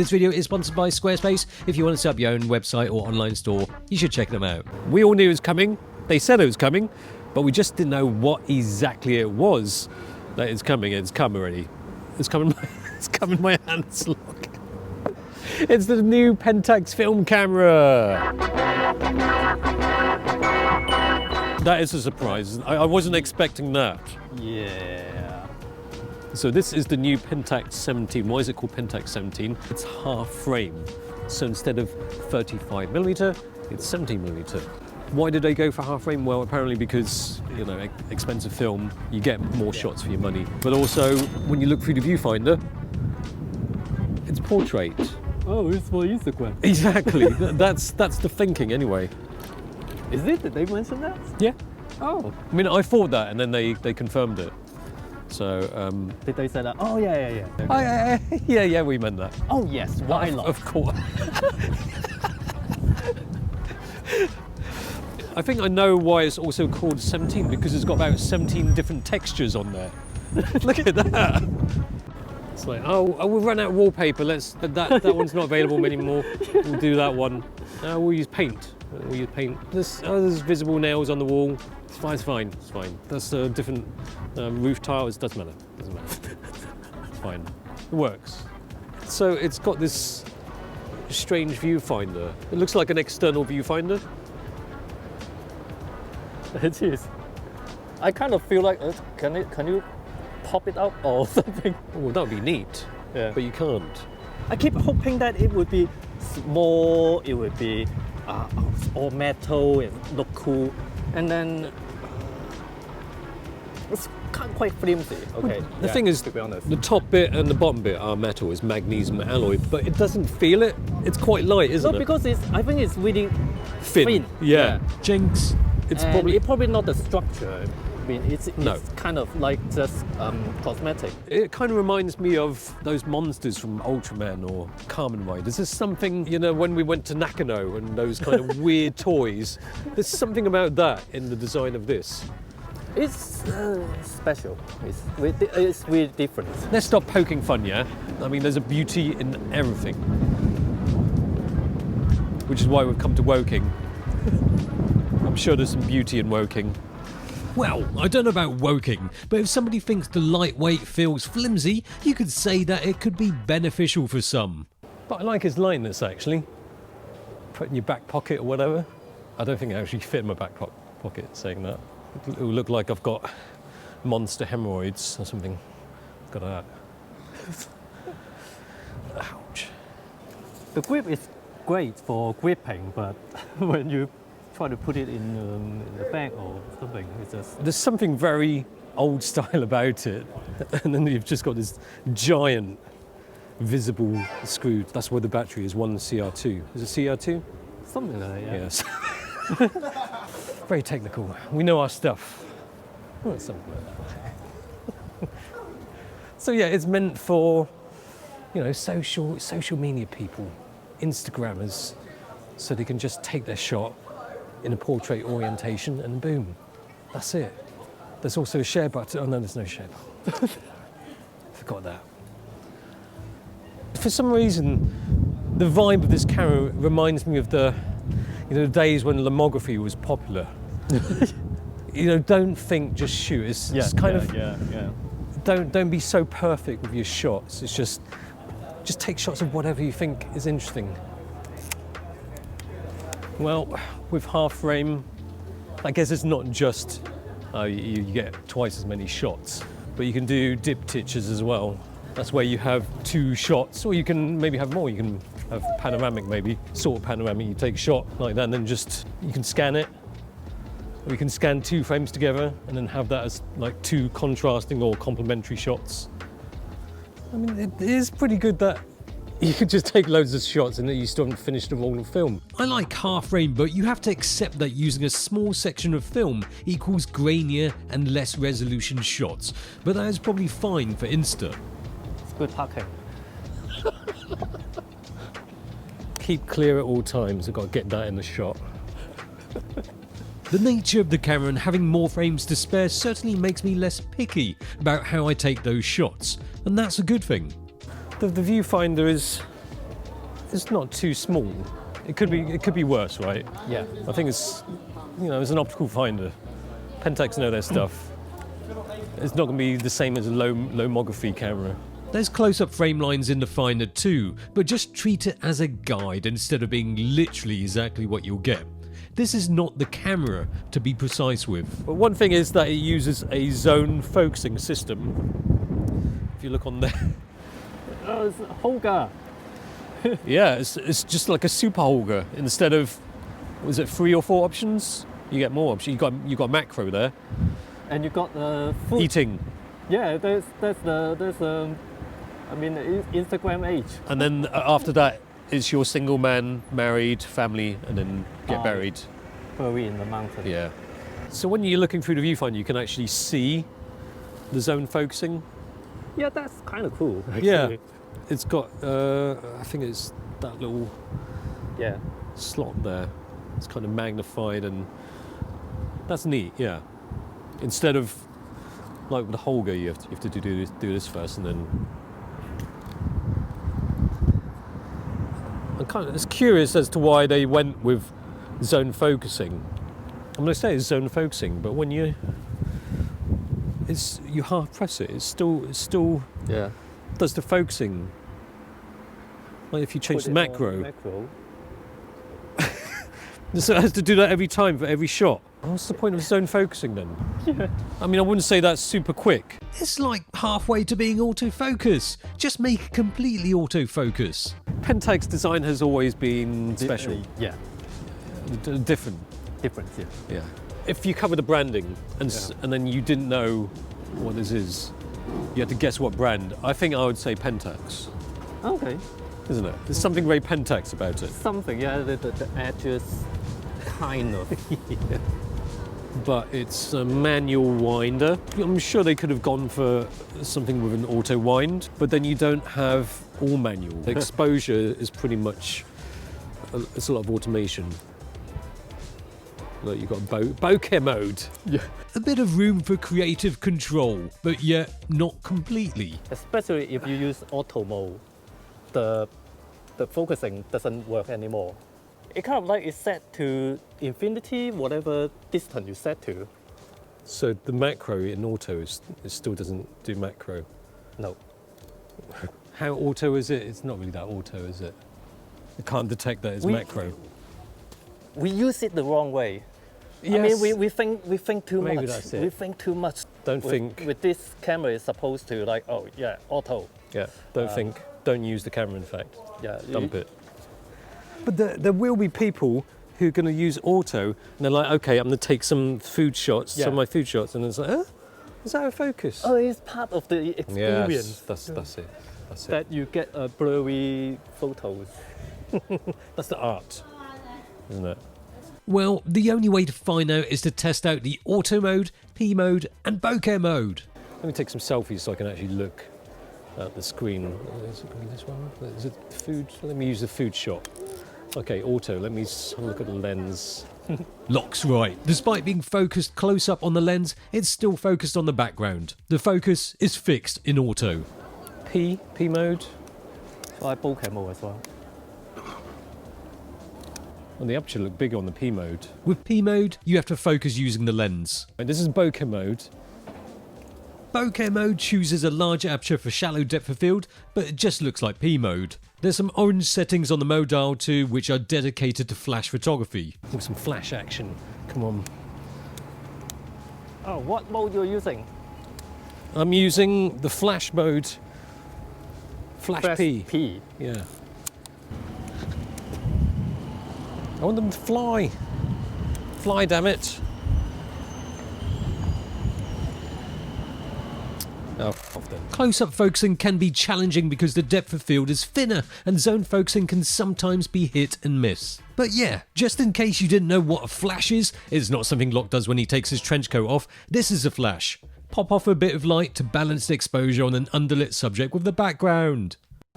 This video is sponsored by Squarespace. If you want to set up your own website or online store, you should check them out. We all knew it was coming. They said it was coming, but we just didn't know what exactly it was that is coming. It's come already. It's come in my hands, look. It's the new Pentax film camera. That is a surprise. I wasn't expecting that. Yeah. So this is the new Pentax 17. Why is it called Pentax 17? It's half frame. So instead of 35mm, it's 17mm. Why did they go for half frame? Well, apparently because, you know, expensive film, you get more shots for your money. But also, when you look through the viewfinder, it's portrait. Oh, it's for Instagram. Exactly. That's the thinking anyway. Is it? Did they mention that? Yeah. Oh. I mean, I thought that, and then they confirmed it. So. Did they say that? Oh, yeah. Yeah, we meant that. Oh, yes. Why not? Of course. I think I know why it's also called 17, because it's got about 17 different textures on there. Look at that. It's like, oh, we've run out of wallpaper. That one's not available anymore. We'll do that one. We'll use paint. There's visible nails on the wall. It's fine. That's a different roof tile. It doesn't matter. It's fine. It works. So it's got this strange viewfinder. It looks like an external viewfinder. It is. I kind of feel like, can you pop it up or something? Oh, that would be neat. Yeah. But you can't. I keep hoping that it would be small, it would be all metal and look cool, and then it's quite flimsy. Okay. The thing is, to be honest, the top bit and the bottom bit are metal, it's magnesium alloy, but it doesn't feel it. It's quite light, isn't it? No, because I think it's really thin. Yeah. Jinx. It's probably not the structure. I mean, it's kind of like just cosmetic. It kind of reminds me of those monsters from Ultraman or Kamen Riders. There's something, you know, when we went to Nakano and those kind of weird toys, there's something about that in the design of this. It's special. It's really different. Let's stop poking fun, yeah? I mean, there's a beauty in everything. Which is why we've come to Woking. I'm sure there's some beauty in Woking. Well, I don't know about Woking, but if somebody thinks the lightweight feels flimsy, you could say that it could be beneficial for some. But I like his lightness, actually. Put in your back pocket or whatever. I don't think it actually fit in my back pocket, saying that. It will look like I've got monster hemorrhoids or something. Got that. Ouch. The grip is great for gripping, but when you try to put it in the bag or something, it's just... There's something very old style about it. And then you've just got this giant visible screw. That's where the battery is, one CR2. Is it CR2? Something like that, yeah. Yes. Very technical. We know our stuff. Oh, something like that. So yeah, it's meant for, you know, social media people, Instagrammers, so they can just take their shot in a portrait orientation and boom, that's it. There's also a share button. Oh no, there's no share button. Forgot that. For some reason, the vibe of this camera reminds me of the days when lomography was popular. You know, don't think, just shoot. It's kind of. Don't be so perfect with your shots. It's just take shots of whatever you think is interesting. Well, with half frame, I guess it's not just you get twice as many shots, but you can do diptychs as well. That's where you have 2 shots, or you can maybe have more. You can have panoramic, maybe sort of panoramic. You take a shot like that, and then you can scan it, or you can scan 2 frames together, and then have that as like 2 contrasting or complementary shots. I mean, it is pretty good that you could just take loads of shots and you still haven't finished the roll of film. I like half frame, but you have to accept that using a small section of film equals grainier and less resolution shots. But that is probably fine for Insta. It's good hacking. Keep clear at all times. I've got to get that in the shot. The nature of the camera and having more frames to spare certainly makes me less picky about how I take those shots, and that's a good thing. The viewfinder is it's not too small. It could be worse, right? Yeah. I think it's, it's an optical finder. Pentax know their stuff. It's not going to be the same as a lomography camera. There's close-up frame lines in the Finder too, but just treat it as a guide instead of being literally exactly what you'll get. This is not the camera to be precise with. But one thing is that it uses a zone focusing system. If you look on there. It's Holga. Yeah, it's just like a super Holga. Instead of, was it 3 or 4 options? You get more options. You got macro there. And you got food. Eating. Yeah, there's Instagram age. And then after that is your single man, married, family, and then get buried. Bury in the mountain. Yeah. So when you're looking through the viewfinder, you can actually see the zone focusing. Yeah, that's kind of cool. Actually. Yeah. It's got, I think it's that little slot there. It's kind of magnified, and that's neat, yeah. Instead of, like with the Holga, you have to do this first, and then... I'm kind of curious as to why they went with zone focusing. I'm going to say it's zone focusing, but when you half press it, it still does the focusing. Like if you change the macro. So it has to do that every time for every shot. What's the point of zone focusing then? Yeah. I mean, I wouldn't say that's super quick. It's like halfway to being autofocus. Just make it completely autofocus. Pentax design has always been special. Yeah. Different. Different, yeah. Yeah. If you cover the branding and then you didn't know what this is, you had to guess what brand, I think I would say Pentax. Okay. Isn't it? There's something very Pentax about it. Something, yeah, the edges, kind of. Yeah. But it's a manual winder. I'm sure they could have gone for something with an auto wind, but then you don't have all manual. The exposure is pretty much, it's a lot of automation. Look, you've got bokeh mode. Yeah. A bit of room for creative control, but yet not completely. Especially if you use auto mode, the focusing doesn't work anymore. It kind of like it's set to infinity, whatever distance you set to. So the macro in auto it still doesn't do macro? No. How auto is it? It's not really that auto, is it? It can't detect that it's macro. We use it the wrong way. Yes. I mean, we think too much. Maybe that's it. We think too much. Don't think. With this camera, it's supposed to like, oh yeah, auto. Yeah. Don't think. Don't use the camera. In fact. Yeah. Dump it. But there will be people who are going to use auto, and they're like, okay, I'm going to take some food shots, some of my food shots, and it's like, is that a focus? Oh, it's part of the experience. Yes, that's it. That's it. That you get blurry photos. That's the art, isn't it? Well, the only way to find out is to test out the auto mode, P mode, and bokeh mode. Let me take some selfies so I can actually look at the screen. Is it this one? Is it food? Let me use the food shot. Okay, auto. Let me have a look at the lens. Locke's right. Despite being focused close up on the lens, it's still focused on the background. The focus is fixed in auto. P mode. I like bokeh mode as well. Well, the aperture looked bigger on the P mode. With P mode, you have to focus using the lens. And this is bokeh mode. Bokeh mode chooses a larger aperture for shallow depth of field, but it just looks like P mode. There's some orange settings on the mode dial too, which are dedicated to flash photography. With some flash action. Come on. Oh, what mode you're using? I'm using the flash mode. Flash P. P. Yeah. I want them to fly. Fly, damn it. Oh, off then. Close-up focusing can be challenging because the depth of field is thinner and zone focusing can sometimes be hit and miss. But yeah, just in case you didn't know what a flash is, it's not something Locke does when he takes his trench coat off. This is a flash. Pop off a bit of light to balance the exposure on an underlit subject with the background.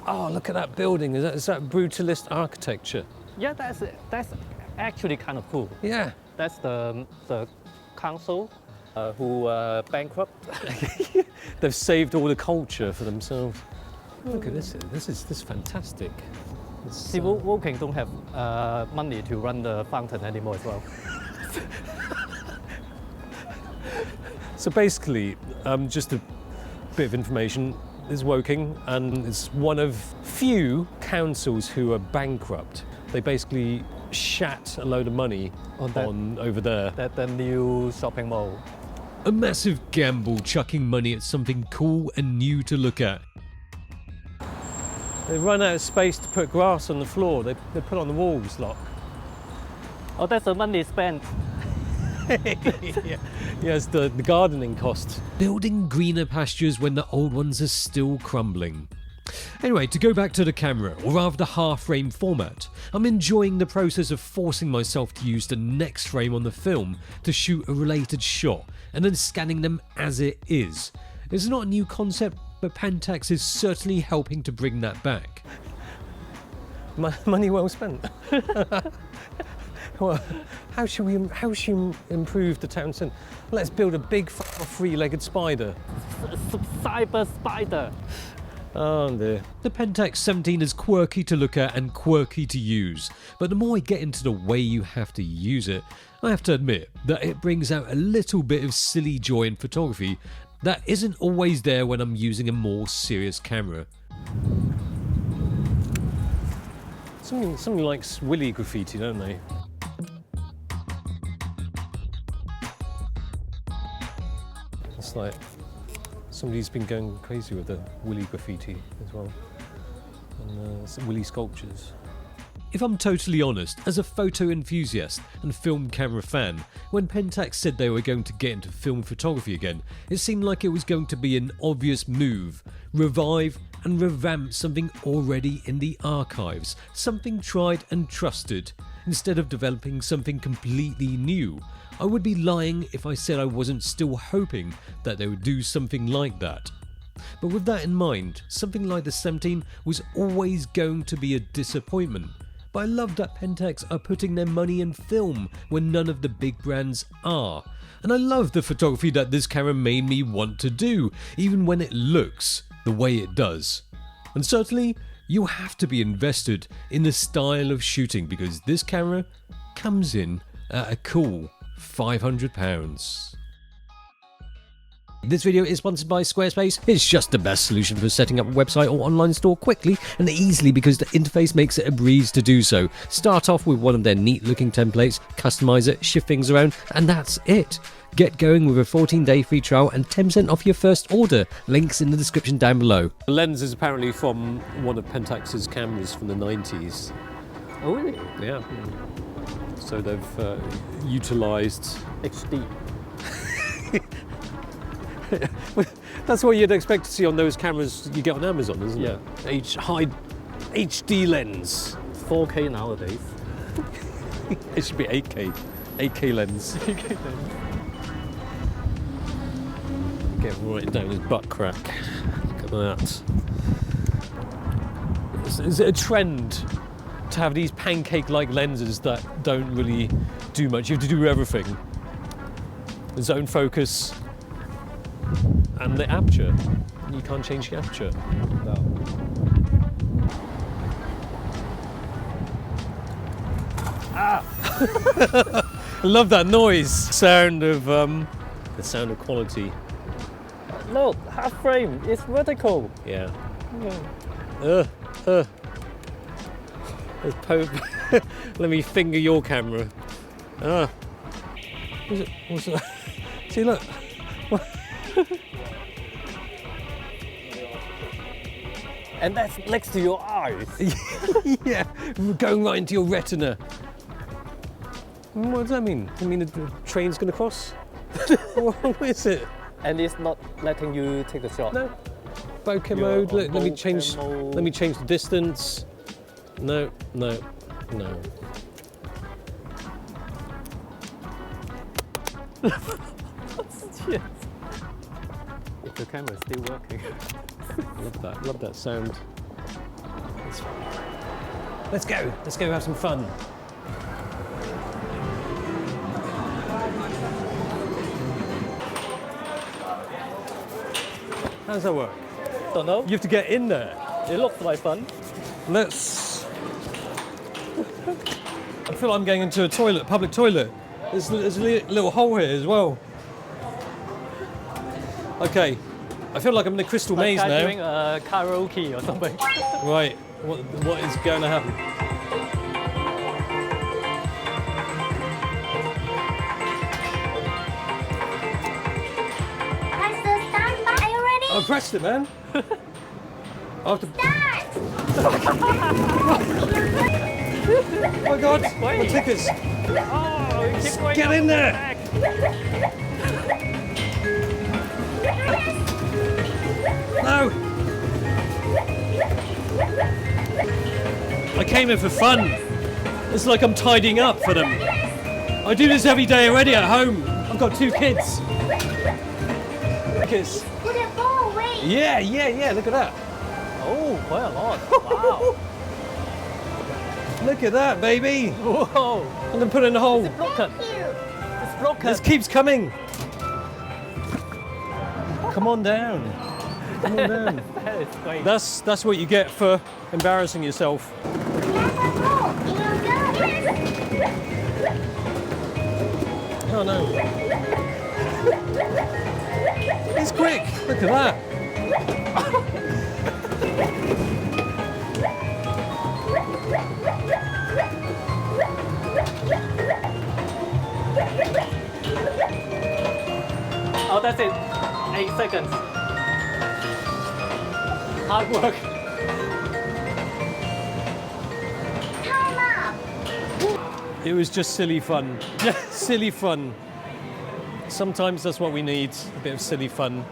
Oh, look at that building. Is that brutalist architecture? Yeah, that's actually kind of cool. Yeah. That's the council who bankrupt. They've saved all the culture for themselves. Look at this. This is fantastic. See, Woking don't have money to run the fountain anymore as well. So basically, just a bit of information, is Woking, and it's one of few councils who are bankrupt. They basically shat a load of money on over there. That the new shopping mall. A massive gamble chucking money at something cool and new to look at. They run out of space to put grass on the floor. They put on the walls, lot. Oh, that's the money spent. Yeah. Yes, the gardening cost. Building greener pastures when the old ones are still crumbling. Anyway, to go back to the camera, or rather the half-frame format, I'm enjoying the process of forcing myself to use the next frame on the film to shoot a related shot, and then scanning them as it is. It's not a new concept, but Pentax is certainly helping to bring that back. Money well spent. Well, how should we improve the town centre? Let's build a big three-legged spider. Cyber spider. Oh dear. The Pentax 17 is quirky to look at and quirky to use, but the more I get into the way you have to use it, I have to admit that it brings out a little bit of silly joy in photography that isn't always there when I'm using a more serious camera. Somebody likes Willy graffiti, don't they? It's like somebody's been going crazy with the Willy graffiti as well, and Willy sculptures. If I'm totally honest, as a photo enthusiast and film camera fan, when Pentax said they were going to get into film photography again, it seemed like it was going to be an obvious move, revive and revamp something already in the archives, something tried and trusted, instead of developing something completely new. I would be lying if I said I wasn't still hoping that they would do something like that. But with that in mind, something like the 17 was always going to be a disappointment. But I love that Pentax are putting their money in film when none of the big brands are. And I love the photography that this camera made me want to do, even when it looks the way it does. And certainly, you have to be invested in the style of shooting because this camera comes in at a cool £500. This video is sponsored by Squarespace. It's just the best solution for setting up a website or online store quickly and easily because the interface makes it a breeze to do so. Start off with one of their neat looking templates, customize it, shift things around, and that's it. Get going with a 14-day free trial and 10% off your first order. Links in the description down below. The lens is apparently from one of Pentax's cameras from the 90s. Oh, really? Yeah. So they've utilised HD. That's what you'd expect to see on those cameras you get on Amazon, isn't it? High HD lens. 4K nowadays. It should be 8K. 8K lens. 8K lens. Get right down his butt crack. Look at that. Is it a trend to have these pancake-like lenses that don't really do much? You have to do everything. The zone focus and the aperture. You can't change the aperture. No. Ah! I love that noise. Sound of the sound of quality. Look, half frame. It's vertical. Yeah. Yeah. Let me finger your camera. What's it? See, look. And that's next to your eyes. Yeah, going right into your retina. What does that mean? I mean the train's going to cross? What is it? And it's not letting you take a shot. No. Bokeh mode. Let me change. Let me change the distance. No. Shit. If the camera is still working. Love that sound. Let's go have some fun. How does that work? Don't know. You have to get in there. It looks like fun. Let's I feel I'm going into a toilet, public toilet. There's a little hole here as well. Okay, I feel like I'm in the crystal maze Guy now. doing a karaoke or something. Right, what is going to happen? Press the start button. Are you ready? I pressed it, man. I have to. Start! Oh my God, my tickets. Oh, you keep going Get up in the there. back. No. I came here for fun. It's like I'm tidying up for them. I do this every day already at home. I've got 2 kids. Kids. Put the ball away. Yeah, look at that. Oh, quite a lot. Wow. Look at that, baby. Whoa. I'm going to put it in the hole. Broken. Thank you. It's broken. This keeps coming. Come on down. Come on down. That is great. That's what you get for embarrassing yourself. You have a ball. You will go. Oh no. He's quick. Look at that. Oh, that's it. 8 seconds. Hard work. Time up. It was just silly fun. Silly fun. Sometimes that's what we need, a bit of silly fun.